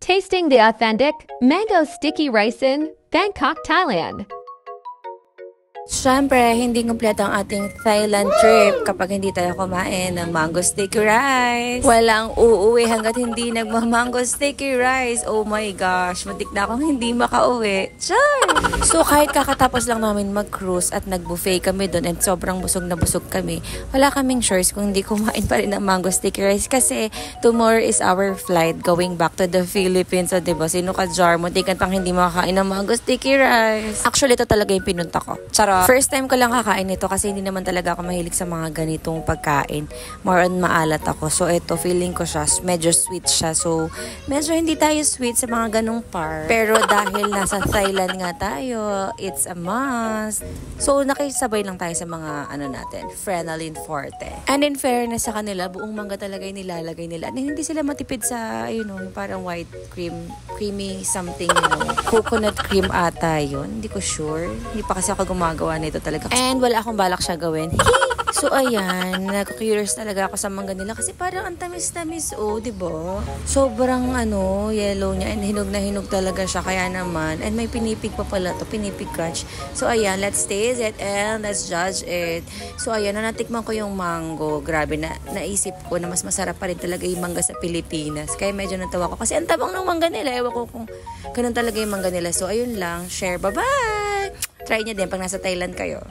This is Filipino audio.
Tasting the authentic mango sticky rice in Bangkok, Thailand. Siyempre, hindi kumpleto ang ating Thailand trip kapag hindi tayo kumain ng mango sticky rice. Walang uuwi hanggat hindi nagma-mango sticky rice. Oh my gosh, matik na akong hindi makauwi. Char! So, kahit kakatapos lang namin mag-cruise at nag-buffet kami doon and sobrang busog na busog kami, wala kaming choice kung hindi kumain pa rin ng mango sticky rice kasi tomorrow is our flight going back to the Philippines. So, diba, sino ka jar mo? Tikan pang hindi makakain ng mango sticky rice. Actually, ito talaga yung pinunta ko. Charot! First time ko lang kakain nito kasi hindi naman talaga ako mahilig sa mga ganitong pagkain. More on maalat ako. So, ito, feeling ko siya, medyo sweet siya. So, medyo hindi tayo sweet sa mga ganong part. Pero dahil nasa Thailand nga tayo, it's a must. So, nakisabay lang tayo sa mga, natin, Frenalin Forte. And in fairness sa kanila, buong mangga talaga yung nilalagay nila. And hindi sila matipid sa, parang white cream, creamy something, coconut cream ata yun. Hindi ko sure. Hindi pa kasi ako gumagawa nito talaga. And wala akong balak siya gawin. So, ayan. Nag-curious talaga ako sa mangga nila kasi parang ang tamis-tamis, diba? Sobrang, yellow niya and hinog na hinog talaga siya. Kaya naman. And may pinipig pa pala to, pinipig crunch. So, ayan. Let's taste it and let's judge it. So, ayan. Natikman ko yung mango. Grabe na, naisip ko na mas masarap pa rin talaga yung mangga sa Pilipinas. Kaya medyo natawa ko. Kasi ang tabang ng mangga nila. Ewan ko kung ganun talaga yung mangga nila. So, ayun lang. Share. Bye-bye! Try niya din pag nasa Thailand kayo.